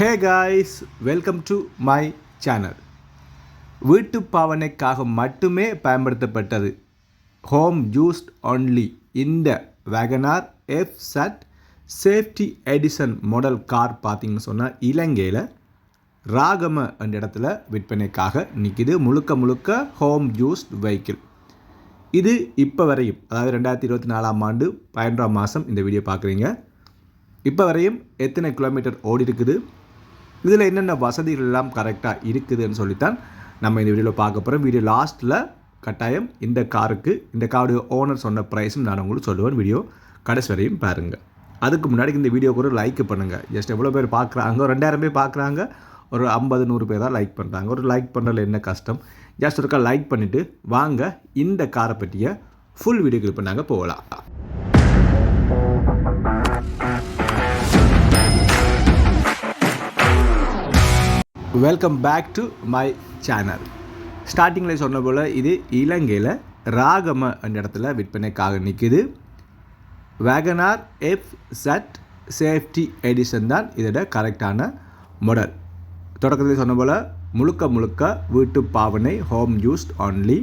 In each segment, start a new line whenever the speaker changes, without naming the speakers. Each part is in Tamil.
Hey guys, welcome to my channel. வீட்டு பாவனைக்காக மட்டுமே பயன்படுத்தப்பட்டது ஹோம் யூஸ்ட் ஒன்லி இந்த வேகனார் எஃப்சட் சேஃப்டி எடிசன் மாடல் கார் பார்த்தீங்கன்னு சொன்னால் இலங்கையில் ராகம என்ற இடத்துல விற்பனைக்காக நிற்கிது. முழுக்க ஹோம் யூஸ்ட் வெஹிக்கிள். இது இப்போ வரையும், அதாவது 2024 ஆண்டு 11ஆம் மாதம் இந்த வீடியோ பார்க்குறீங்க. இப்போ வரையும் எத்தனை கிலோமீட்டர் ஓடி இருக்குது, இதில் என்னென்ன வசதிகள் எல்லாம் கரெக்டாக இருக்குதுன்னு சொல்லித்தான் நம்ம இந்த வீடியோவில் பார்க்க போகிறோம். வீடியோ லாஸ்ட்டில் கட்டாயம் இந்த காருடைய ஓனர் சொன்ன ப்ரைஸும் நான் உங்களுக்கு சொல்லுவேன். வீடியோ கடைசி வரையும் பாருங்கள். அதுக்கு முன்னாடி இந்த வீடியோக்கு ஒரு லைக் பண்ணுங்கள். ஜஸ்ட் எவ்வளோ பேர் பார்க்குறாங்க, ஒரு 2000 பேர் பார்க்குறாங்க, ஒரு 50-100 பேர் தான் லைக் பண்ணுறாங்க. ஒரு லைக் பண்ணுறதுல என்ன கஷ்டம், ஜஸ்ட் ஒருக்கா லைக் பண்ணிவிட்டு வாங்க இந்த காரை பற்றிய ஃபுல் வீடியோ கிளிப் பண்ணாங்க போகலாம். Welcome back to my channel. ஸ்டார்டிங்கில் சொன்ன போல் இது இலங்கையில் ராகம என்ற இடத்துல விற்பனைக்காக நிற்கிது. வேகனார் எஃப்சட் சேஃப்டி எடிசன் தான் இதோட கரெக்டான மாடல். தொடக்கத்தில் சொன்ன போல் முழுக்க வீட்டு பாவனை ஹோம் யூஸ்ட் ஒன்லி.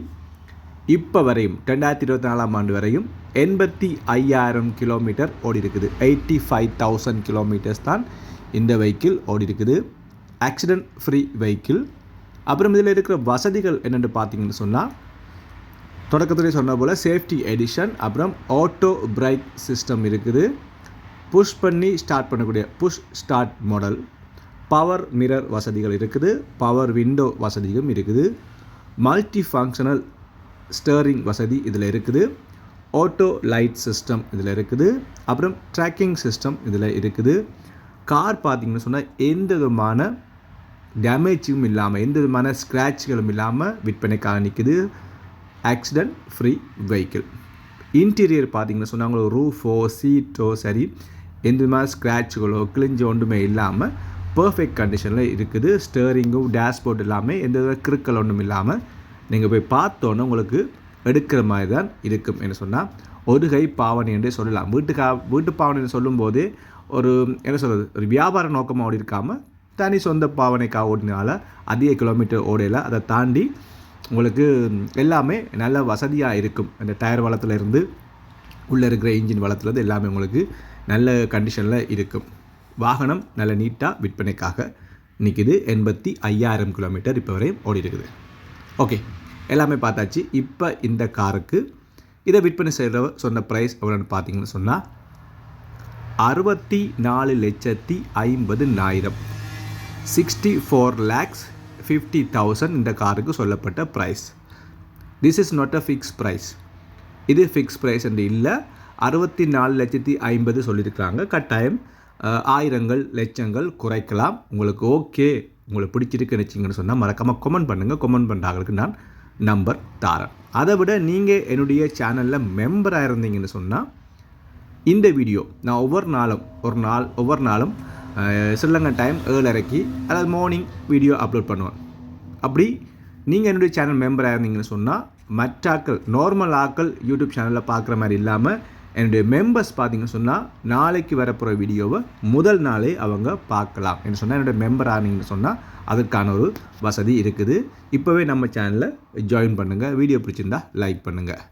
இப்போ வரையும் 2024 ஆண்டு வரையும் 85,000 கிலோமீட்டர் ஓடி இருக்குது. 85,000 கிலோமீட்டர்ஸ் தான் இந்த வெஹிக்கிள் ஓடி இருக்குது. Accident free vehicle. அப்புறம் இதில் இருக்கிற வசதிகள் என்னென்னு பார்த்தீங்கன்னு சொன்னால், தொடக்கத்திலே சொன்ன போல் சேஃப்டி எடிஷன், அப்புறம் ஆட்டோ பிரேக் சிஸ்டம் இருக்குது, புஷ் பண்ணி ஸ்டார்ட் பண்ணக்கூடிய push start model, power mirror வசதிகள் இருக்குது, பவர் விண்டோ வசதியும் இருக்குது, மல்டி ஃபங்க்ஷனல் ஸ்டேரிங் வசதி இதில் இருக்குது, ஆட்டோ லைட் சிஸ்டம் இதில் இருக்குது, அப்புறம் ட்ராக்கிங் சிஸ்டம் இதில் இருக்குது. கார் பார்த்திங்கன்னு சொன்னால் எந்த விதமான டேமேஜும் இல்லாமல், எந்த விதமான ஸ்க்ராட்ச்களும் இல்லாமல் விற்பனைக்காக நிற்குது. Accident free vehicle. இன்டீரியர் பார்த்திங்கன்னு சொன்னால் உங்களுக்கு ரூஃபோ சீட்டோ சரி எந்த விதமான ஸ்க்ராட்சுகளோ கிழிஞ்சோ ஒன்றுமே இல்லாமல் பர்ஃபெக்ட் கண்டிஷனில் இருக்குது. ஸ்டேரிங்கும் டேஷ்போர்ட் இல்லாமல் எந்த வித கிறுக்கல் ஒன்றும் இல்லாமல் நீங்கள் போய் பார்த்தோன்னே உங்களுக்கு எடுக்கிற மாதிரி தான் இருக்கும். என்ன சொன்னால் ஒரு கை பாவனை என்றே சொல்லலாம். வீட்டு பாவனை சொல்லும்போது ஒரு என்ன சொல்கிறது, ஒரு வியாபார நோக்கமாக ஓடி இருக்காமல் தனி சொந்த பாவனைக்காக ஓடினால அதிக கிலோமீட்டர் ஓடையில் அதை தாண்டி உங்களுக்கு எல்லாமே நல்ல வசதியாக இருக்கும். அந்த டயர் வளத்துலேருந்து உள்ளே இருக்கிற இன்ஜின் வளத்துலேருந்து எல்லாமே உங்களுக்கு நல்ல கண்டிஷனில் இருக்கும். வாகனம் நல்ல நீட்டாக விற்பனைக்காக நிற்கிது. 85,000 கிலோமீட்டர் இப்போ வரையும் ஓடி இருக்குது. ஓகே, எல்லாமே பார்த்தாச்சு. இப்போ இந்த காருக்கு இதை விற்பனை செய்கிற சொன்ன ப்ரைஸ் எவ்வளோன்னு பார்த்தீங்கன்னு சொன்னால் 64,50,000 64,50,000 இந்த காருக்கு சொல்லப்பட்ட price. This is not a fix price. இது ஃபிக்ஸ் ப்ரைஸ் என்று இல்லை. 64,50,000 சொல்லியிருக்கிறாங்க. கட்டாயம் ஆயிரங்கள் லட்சங்கள் குறைக்கலாம். உங்களுக்கு ஓகே, உங்களுக்கு பிடிச்சிருக்கு நினச்சிங்கன்னு சொன்னால் மறக்காமல் கமெண்ட் பண்ணுங்கள். கமெண்ட் பண்ணுறாங்களுக்கு நான் நம்பர் தாரேன். அதை விட நீங்கள் என்னுடைய சேனலில் மெம்பராக இருந்தீங்கன்னு சொன்னால் இந்த வீடியோ நான் ஒவ்வொரு நாளும் ஸ்ரீலங்கா டைம் 7:30 அதாவது மார்னிங் வீடியோ அப்லோட் பண்ணுவேன். அப்படி நீங்கள் என்னுடைய சேனல் மெம்பராக இருந்தீங்கன்னு சொன்னால் மற்ற ஆக்கள், நார்மல் ஆக்கள் யூடியூப் சேனலில் பார்க்குற மாதிரி இல்லாமல் என்னுடைய மெம்பர்ஸ் பார்த்தீங்கன்னு சொன்னால் நாளைக்கு வரப்போகிற வீடியோவை முதல் நாளே அவங்க பார்க்கலாம். என்ன சொன்னால் என்னுடைய மெம்பர் ஆனீங்கன்னு சொன்னால் அதுக்கான ஒரு வசதி இருக்குது. இப்போவே நம்ம சேனலில் ஜாயின் பண்ணுங்கள். வீடியோ பிடிச்சிருந்தா லைக் பண்ணுங்கள்.